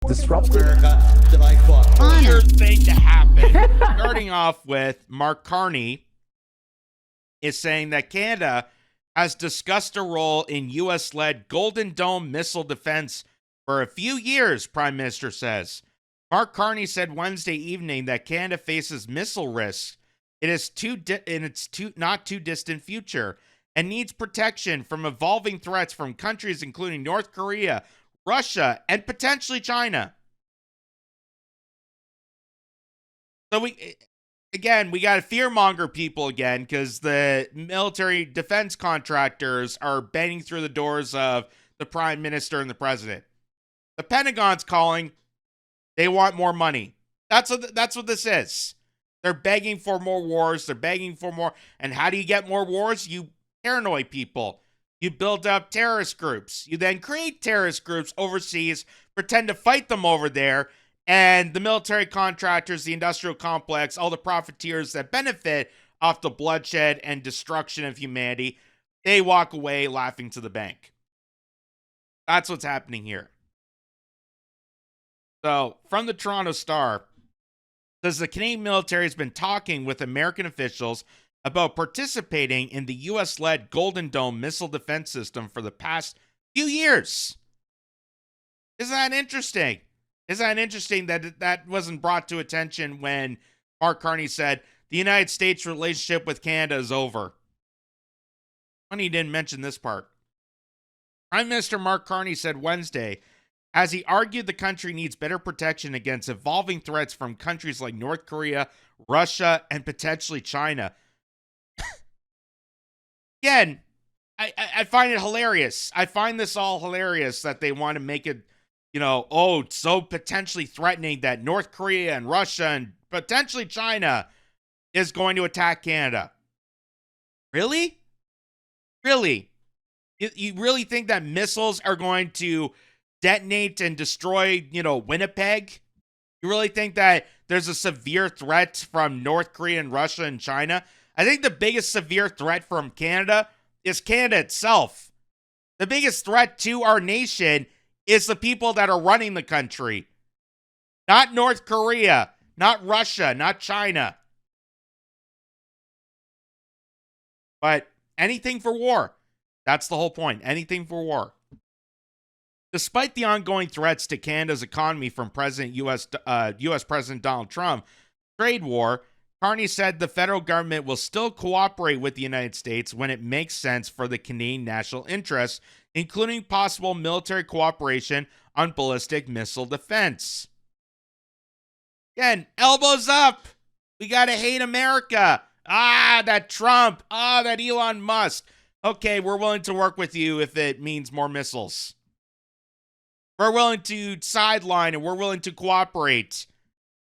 disruptive. America that I fought for. Weird thing to happen. Starting off with Mark Carney is saying that Canada has discussed a role in U.S.-led Golden Dome missile defense for a few years, Prime Minister says. Mark Carney said Wednesday evening that Canada faces missile risks in its not too distant future and needs protection from evolving threats from countries including North Korea, Russia, and potentially China. So we got to fearmonger people again because the military defense contractors are banging through the doors of the Prime Minister and the President. The Pentagon's calling. They want more money. That's what this is. They're begging for more wars. They're begging for more. And how do you get more wars? You paranoid people. You build up terrorist groups. You then create terrorist groups overseas, pretend to fight them over there, and the military contractors, the industrial complex, all the profiteers that benefit off the bloodshed and destruction of humanity, they walk away laughing to the bank. That's what's happening here. So, from the Toronto Star, says the Canadian military has been talking with American officials about participating in the U.S.-led Golden Dome missile defense system for the past few years. Isn't that interesting? Isn't that interesting that that wasn't brought to attention when Mark Carney said the United States relationship with Canada is over? Funny he didn't mention this part. Prime Minister Mark Carney said Wednesday, as he argued the country needs better protection against evolving threats from countries like North Korea, Russia, and potentially China. Again, I find it hilarious. I find this all hilarious that they want to make it, so potentially threatening that North Korea and Russia and potentially China is going to attack Canada. Really? Really? You really think that missiles are going to detonate and destroy, Winnipeg? You really think that there's a severe threat from North Korea and Russia and China? I think the biggest severe threat from Canada is Canada itself. The biggest threat to our nation is the people that are running the country. Not North Korea, not Russia, not China. But anything for war. That's the whole point. Anything for war. Despite the ongoing threats to Canada's economy from U.S. President Donald Trump, trade war, Carney said the federal government will still cooperate with the United States when it makes sense for the Canadian national interests, including possible military cooperation on ballistic missile defense. Again, elbows up. We got to hate America. That Trump. That Elon Musk. Okay, we're willing to work with you if it means more missiles. We're willing to sideline and we're willing to cooperate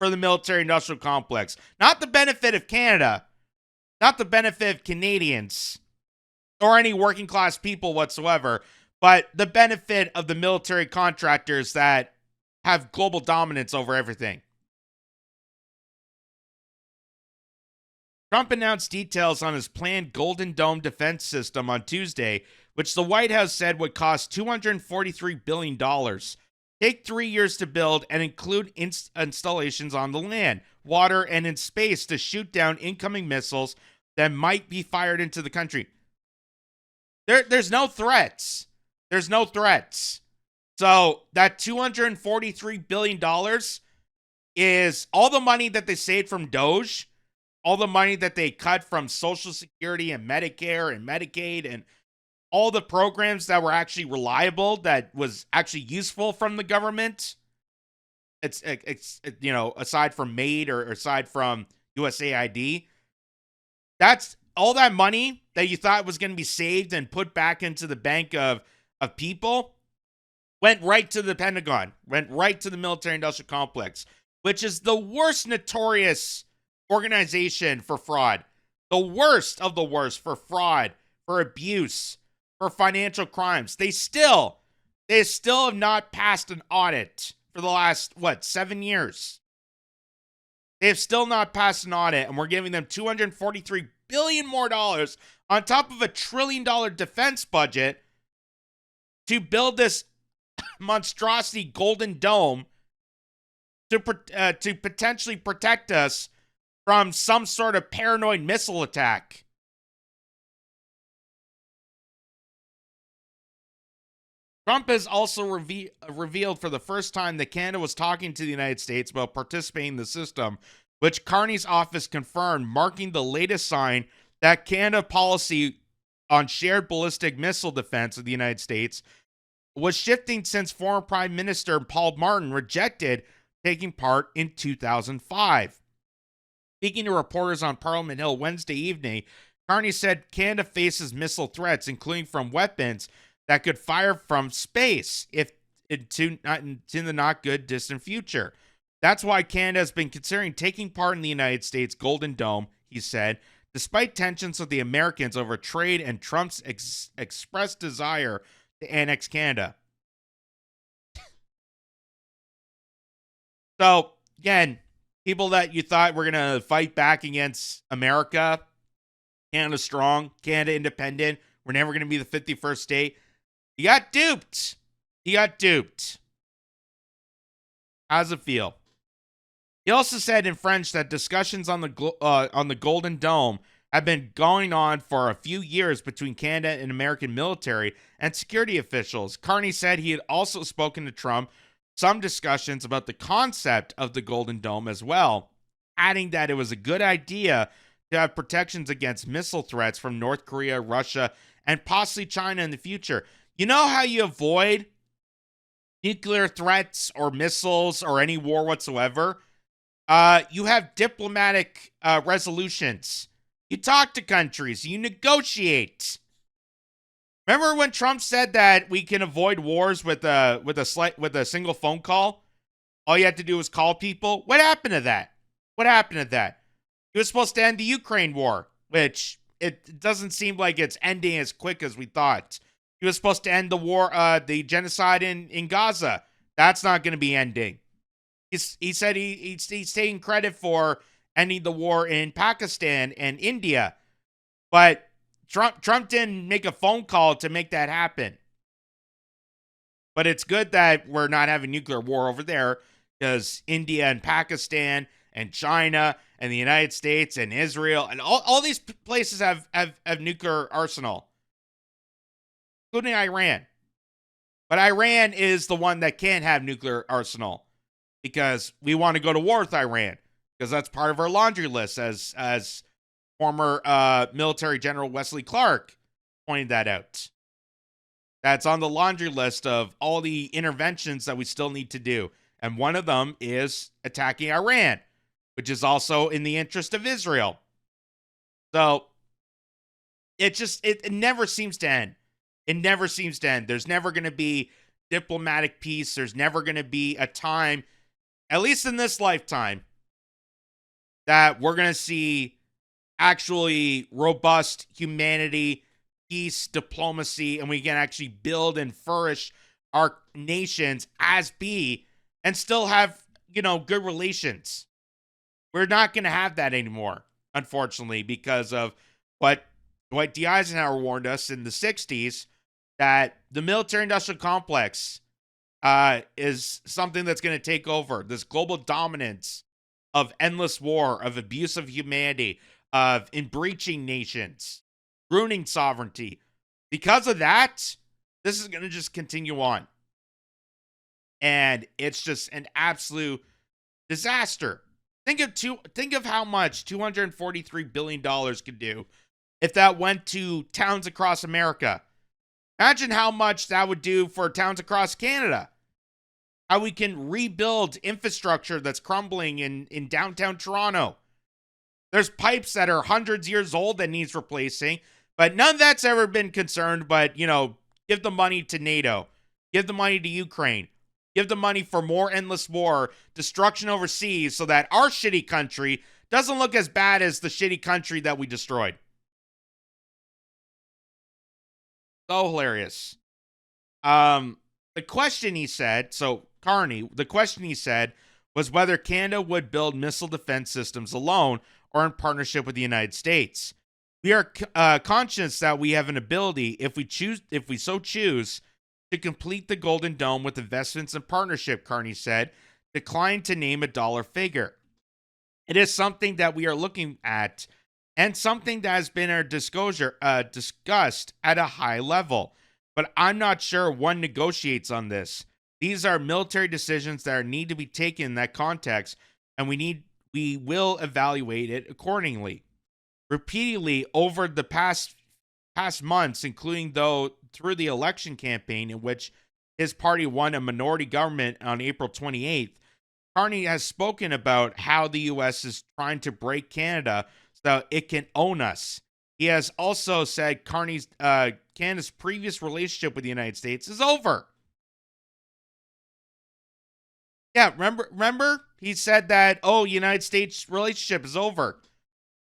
for the military-industrial complex. Not the benefit of Canada, not the benefit of Canadians or any working-class people whatsoever, but the benefit of the military contractors that have global dominance over everything. Trump announced details on his planned Golden Dome defense system on Tuesday, which the White House said would cost $243 billion, take 3 years to build, and include installations on the land, water, and in space to shoot down incoming missiles that might be fired into the country. There's no threats. There's no threats. So that $243 billion is all the money that they saved from Doge, all the money that they cut from Social Security and Medicare and Medicaid and all the programs that were actually reliable, that was actually useful from the government. It's aside from MAID or aside from USAID, that's all that money that you thought was going to be saved and put back into the bank of people went right to the Pentagon, went right to the military-industrial complex, which is the worst notorious organization for fraud, the worst of the worst for fraud, for abuse, for financial crimes. They still have not passed an audit for the last, 7 years. They have still not passed an audit, and we're giving them $243 billion more dollars on top of a $1 trillion defense budget to build this monstrosity Golden Dome to potentially protect us from some sort of paranoid missile attack. Trump has also revealed for the first time that Canada was talking to the United States about participating in the system, which Carney's office confirmed, marking the latest sign that Canada policy on shared ballistic missile defense of the United States was shifting since former Prime Minister Paul Martin rejected taking part in 2005. Speaking to reporters on Parliament Hill Wednesday evening, Carney said Canada faces missile threats, including from weapons that could fire from space if into the not good distant future. That's why Canada has been considering taking part in the United States Golden Dome, he said, despite tensions with the Americans over trade and Trump's expressed desire to annex Canada. So, again, people that you thought were going to fight back against America, Canada strong, Canada independent, we're never going to be the 51st state. You got duped. How's it feel? He also said in French that discussions on the Golden Dome have been going on for a few years between Canada and American military and security officials. Carney said he had also spoken to Trump some discussions about the concept of the Golden Dome as well, adding that it was a good idea to have protections against missile threats from North Korea, Russia, and possibly China in the future. You know how you avoid nuclear threats or missiles or any war whatsoever? You have diplomatic resolutions. You talk to countries. You negotiate. Remember when Trump said that we can avoid wars with a single phone call? All you had to do was call people. What happened to that? He was supposed to end the Ukraine war, which it doesn't seem like it's ending as quick as we thought. He was supposed to end the war, the genocide in Gaza. That's not going to be ending. He said he's taking credit for ending the war in Pakistan and India. But Trump didn't make a phone call to make that happen. But it's good that we're not having nuclear war over there, because India and Pakistan and China and the United States and Israel and all these places have nuclear arsenal, including Iran. But Iran is the one that can't have nuclear arsenal because we want to go to war with Iran, because that's part of our laundry list, as former military general Wesley Clark pointed that out. That's on the laundry list of all the interventions that we still need to do. And one of them is attacking Iran, which is also in the interest of Israel. So it never seems to end. It never seems to end. There's never going to be diplomatic peace. There's never going to be a time, at least in this lifetime, that we're going to see actually robust humanity, peace, diplomacy, and we can actually build and flourish our nations as be and still have, good relations. We're not going to have that anymore, unfortunately, because of what Dwight D. Eisenhower warned us in the 60s, that the military-industrial complex is something that's going to take over. This global dominance of endless war, of abuse of humanity, of breaching nations, ruining sovereignty. Because of that, this is going to just continue on. And it's just an absolute disaster. Think of how much $243 billion could do if that went to towns across America. Imagine how much that would do for towns across Canada. How we can rebuild infrastructure that's crumbling in downtown Toronto. There's pipes that are hundreds of years old that needs replacing, but none of that's ever been concerned. But, give the money to NATO. Give the money to Ukraine. Give the money for more endless war, destruction overseas, so that our shitty country doesn't look as bad as the shitty country that we destroyed. So hilarious. The question he said, Carney, the question he said was whether Canada would build missile defense systems alone or in partnership with the United States. We are conscious that we have an ability, if we so choose, to complete the Golden Dome with investments and partnership, Carney said, declined to name a dollar figure. It is something that we are looking at and something that has been discussed at a high level. But I'm not sure one negotiates on this. These are military decisions that need to be taken in that context, and we will evaluate it accordingly. Repeatedly over the past months, including through the election campaign in which his party won a minority government on April 28th, Carney has spoken about how the U.S. is trying to break Canada so it can own us. He has also said Canada's previous relationship with the United States is over. Yeah, remember? He said that, United States relationship is over.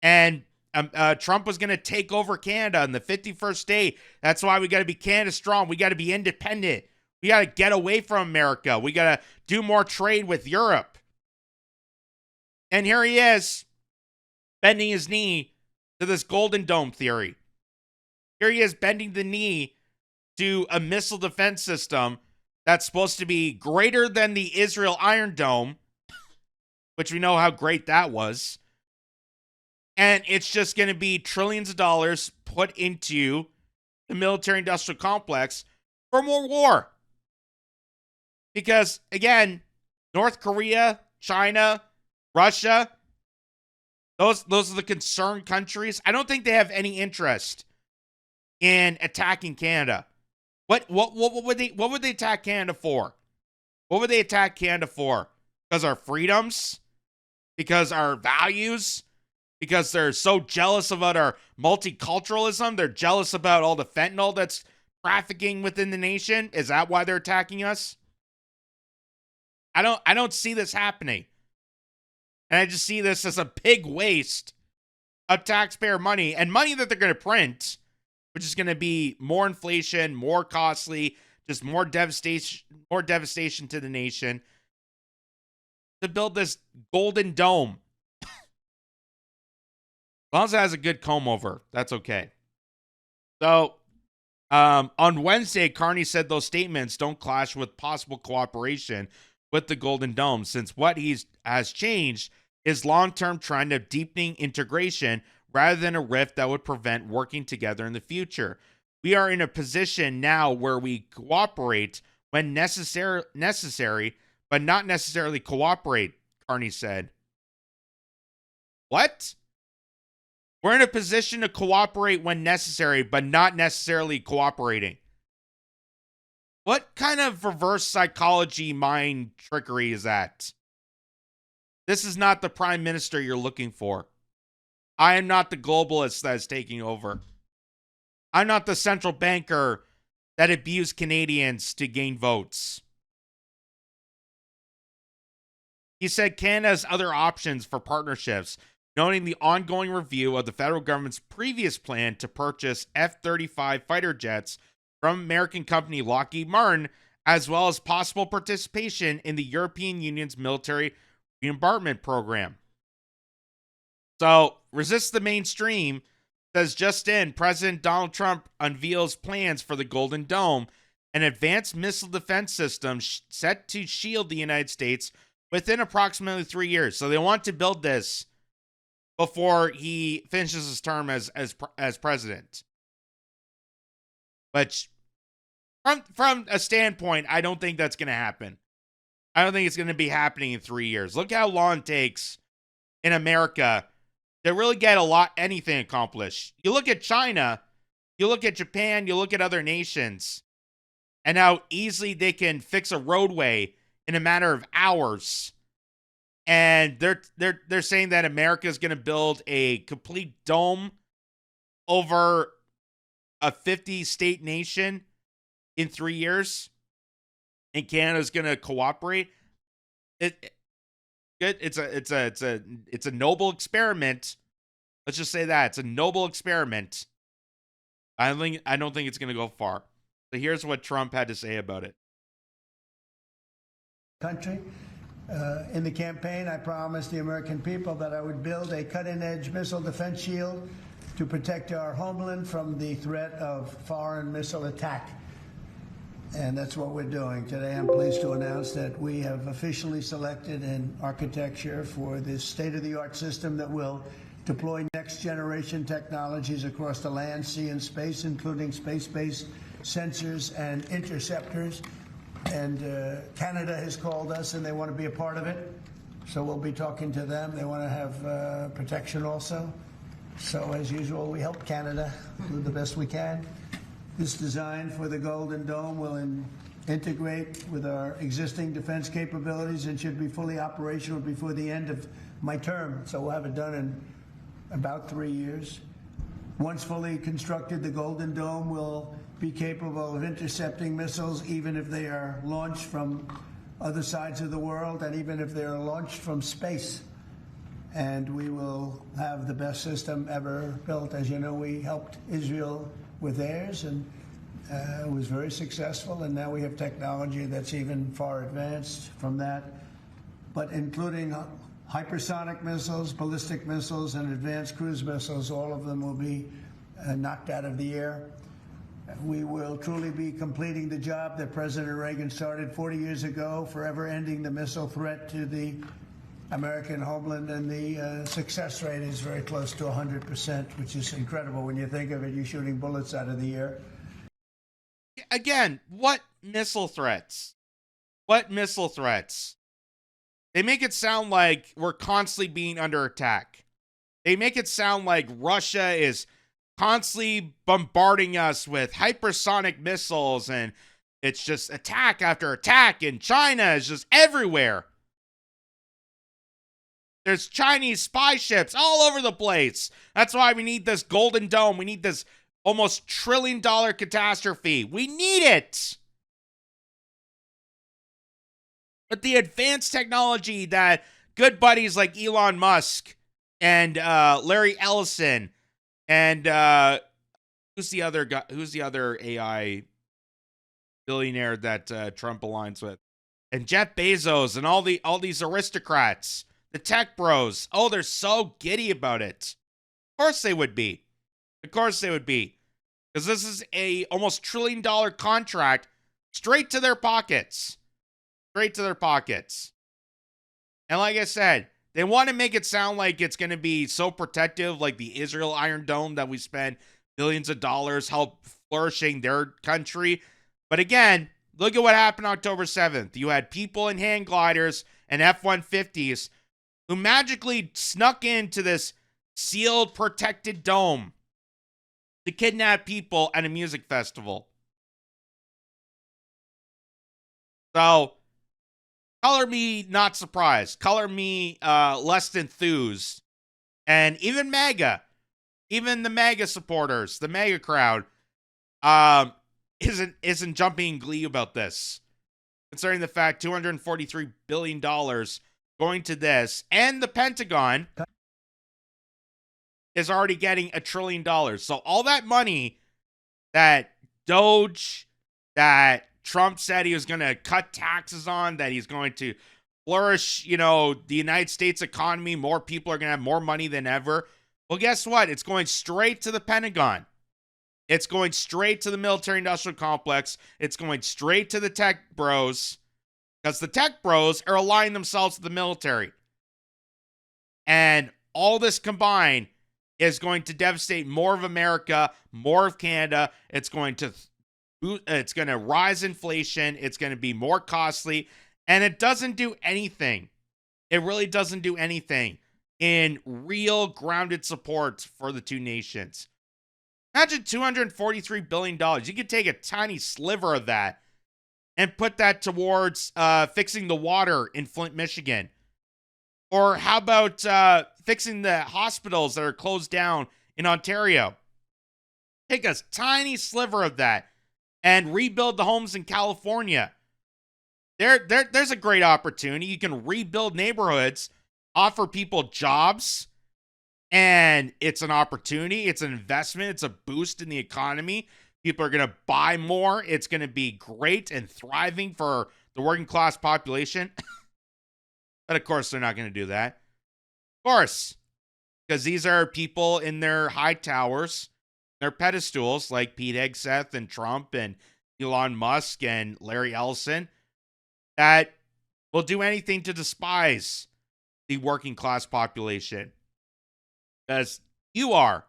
And Trump was going to take over Canada on the 51st day. That's why we got to be Canada strong. We got to be independent. We got to get away from America. We got to do more trade with Europe. And here he is, bending his knee to this Golden Dome theory. Here he is bending the knee to a missile defense system that's supposed to be greater than the Israel Iron Dome, which we know how great that was. And it's just going to be trillions of dollars put into the military-industrial complex for more war. Because, again, North Korea, China, Russia, those are the concerned countries. I don't think they have any interest in attacking Canada. What would they attack Canada for? What would they attack Canada for? Because our freedoms? Because our values? Because they're so jealous about our multiculturalism? They're jealous about all the fentanyl that's trafficking within the nation? Is that why they're attacking us? I don't see this happening. And I just see this as a big waste of taxpayer money and money that they're going to print, which is going to be more inflation, more costly, just more devastation to the nation, to build this Golden Dome. As long as it has a good comb over, that's okay. So, on Wednesday, Carney said those statements don't clash with possible cooperation with the Golden Dome, since what has changed is long-term trend of deepening integration rather than a rift that would prevent working together in the future. We are in a position now where we cooperate when necessary, but not necessarily cooperate, Carney said. What? We're in a position to cooperate when necessary, but not necessarily cooperating. What kind of reverse psychology mind trickery is that? This is not the prime minister you're looking for. I am not the globalist that is taking over. I'm not the central banker that abused Canadians to gain votes. He said Canada has other options for partnerships, noting the ongoing review of the federal government's previous plan to purchase F-35 fighter jets from American company Lockheed Martin, as well as possible participation in the European Union's military reimbursement program. So, resist the mainstream says just in, President Donald Trump unveils plans for the Golden Dome, an advanced missile defense system set to shield the United States within approximately 3 years. So they want to build this before he finishes his term as president. But from a standpoint, I don't think that's going to happen. I don't think it's going to be happening in 3 years. Look how long it takes in America to really get anything accomplished. You look at China, you look at Japan, you look at other nations, and how easily they can fix a roadway in a matter of hours. And they're saying that America is going to build a complete dome over a 50-state nation in 3 years, and Canada's going to cooperate. It's a noble experiment. Let's just say that it's a noble experiment. I don't think it's going to go far. So here's what Trump had to say about it. Country. In the campaign, I promised the American people that I would build a cutting-edge missile defense shield to protect our homeland from the threat of foreign missile attack. And that's what we're doing. Today I'm pleased to announce that we have officially selected an architecture for this state-of-the-art system that will deploy next-generation technologies across the land, sea, and space, including space-based sensors and interceptors. And Canada has called us, and they want to be a part of it. So we'll be talking to them. They want to have protection also. So as usual, we help Canada do the best we can. This design for the Golden Dome will integrate with our existing defense capabilities and should be fully operational before the end of my term. So we'll have it done in about 3 years. Once fully constructed, the Golden Dome will be capable of intercepting missiles even if they are launched from other sides of the world and even if they are launched from space. And we will have the best system ever built. As you know, we helped Israel with theirs, and it was very successful, and now we have technology that's even far advanced from that, but including hypersonic missiles, ballistic missiles, and advanced cruise missiles. All of them will be knocked out of the air. We will truly be completing the job that President Reagan started 40 years ago, forever ending the missile threat to the American homeland, and the success rate is very close to 100%, which is incredible when you think of it. You're shooting bullets out of the air. Again, what missile threats? What missile threats? They make it sound like we're constantly being under attack. They make it sound like Russia is constantly bombarding us with hypersonic missiles, and it's just attack after attack, and China is just everywhere. There's Chinese spy ships all over the place. That's why we need this Golden Dome. We need this almost $1 trillion catastrophe. We need it. But the advanced technology that good buddies like Elon Musk and Larry Ellison and who's the other guy? Who's the other AI billionaire that Trump aligns with? And Jeff Bezos and all these aristocrats. The tech bros, oh, they're so giddy about it. Of course they would be. Of course they would be. Because this is a almost $1 trillion contract straight to their pockets. Straight to their pockets. And like I said, they want to make it sound like it's going to be so protective, like the Israel Iron Dome that we spent billions of dollars help flourishing their country. But again, look at what happened October 7th. You had people in hang gliders and F-150s who magically snuck into this sealed, protected dome to kidnap people at a music festival. So, color me not surprised. Color me less enthused. And even MAGA, even the MAGA supporters, the MAGA crowd, isn't jumping in glee about this. Considering the fact $243 billion going to this, and the Pentagon is already getting $1 trillion. So all that money that Doge, that Trump said he was going to cut taxes on, that he's going to flourish, the United States economy, more people are going to have more money than ever. Well, guess what? It's going straight to the Pentagon. It's going straight to the military-industrial complex. It's going straight to the tech bros. Because the tech bros are aligning themselves to the military. And all this combined is going to devastate more of America, more of Canada. It's going to rise inflation. It's going to be more costly. And it doesn't do anything. It really doesn't do anything in real grounded support for the two nations. Imagine $243 billion. You could take a tiny sliver of that and put that towards fixing the water in Flint, Michigan. Or how about fixing the hospitals that are closed down in Ontario? Take a tiny sliver of that and rebuild the homes in California. There's a great opportunity. You can rebuild neighborhoods, offer people jobs, and it's an opportunity. It's an investment. It's a boost in the economy. People are going to buy more. It's going to be great and thriving for the working class population. But of course, they're not going to do that. Of course, because these are people in their high towers, their pedestals, like Pete Hegseth and Trump and Elon Musk and Larry Ellison that will do anything to despise the working class population. Because you are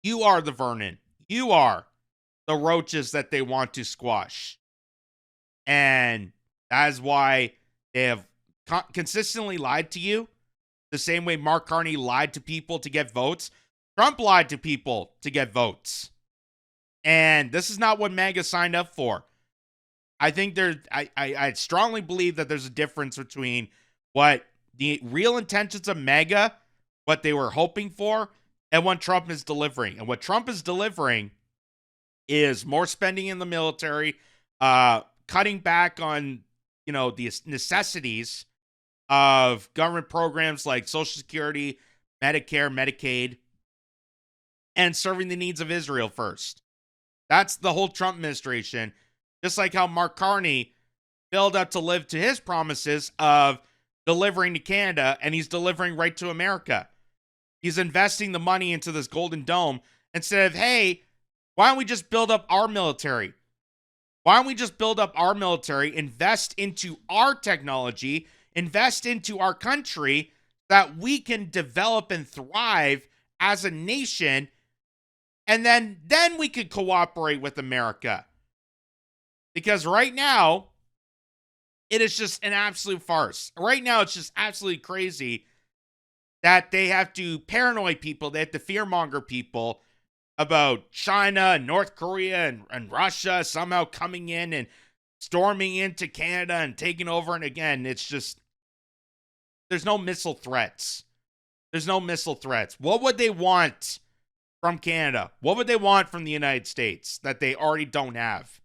the vermin. You are the roaches that they want to squash. And that's why they have consistently lied to you. The same way Mark Carney lied to people to get votes. Trump lied to people to get votes. And this is not what MAGA signed up for. I think I strongly believe that there's a difference between what the real intentions of MAGA, what they were hoping for, and what Trump is delivering. And what Trump is delivering is more spending in the military, cutting back on, the necessities of government programs like Social Security, Medicare, Medicaid, and serving the needs of Israel first. That's the whole Trump administration. Just like how Mark Carney failed up to live to his promises of delivering to Canada, and he's delivering right to America. He's investing the money into this Golden Dome instead of, hey, why don't we just build up our military? Why don't we just build up our military, invest into our technology, invest into our country so that we can develop and thrive as a nation, and then we could cooperate with America. Because right now, it is just an absolute farce. Right now, it's just absolutely crazy that they have to paranoid people, they have to fearmonger people about China and North Korea and Russia somehow coming in and storming into Canada and taking over. And again, it's just, there's no missile threats. There's no missile threats. What would they want from Canada? What would they want from the United States that they already don't have?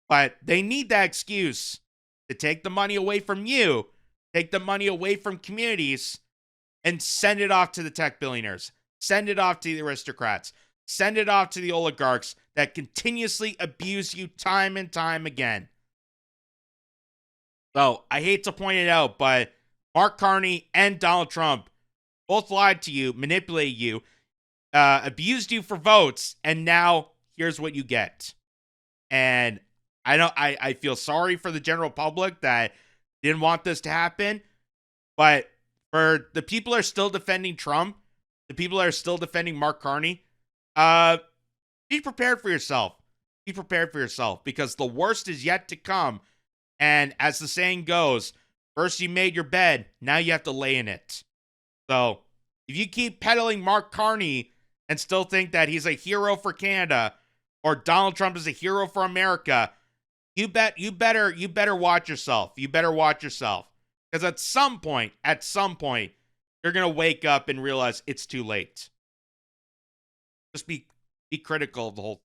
But they need that excuse to take the money away from you, take the money away from communities, and send it off to the tech billionaires. Send it off to the aristocrats. Send it off to the oligarchs that continuously abuse you time and time again. So, I hate to point it out, but Mark Carney and Donald Trump both lied to you, manipulated you, abused you for votes, and now here's what you get. And I feel sorry for the general public that didn't want this to happen, but for the people that are still defending Trump, the people that are still defending Mark Carney, be prepared for yourself. Be prepared for yourself, because the worst is yet to come. And as the saying goes, first you made your bed, now you have to lay in it. So if you keep peddling Mark Carney and still think that he's a hero for Canada, or Donald Trump is a hero for America, you better watch yourself. You better watch yourself. Because at some point, you're going to wake up and realize it's too late. Just be critical of the whole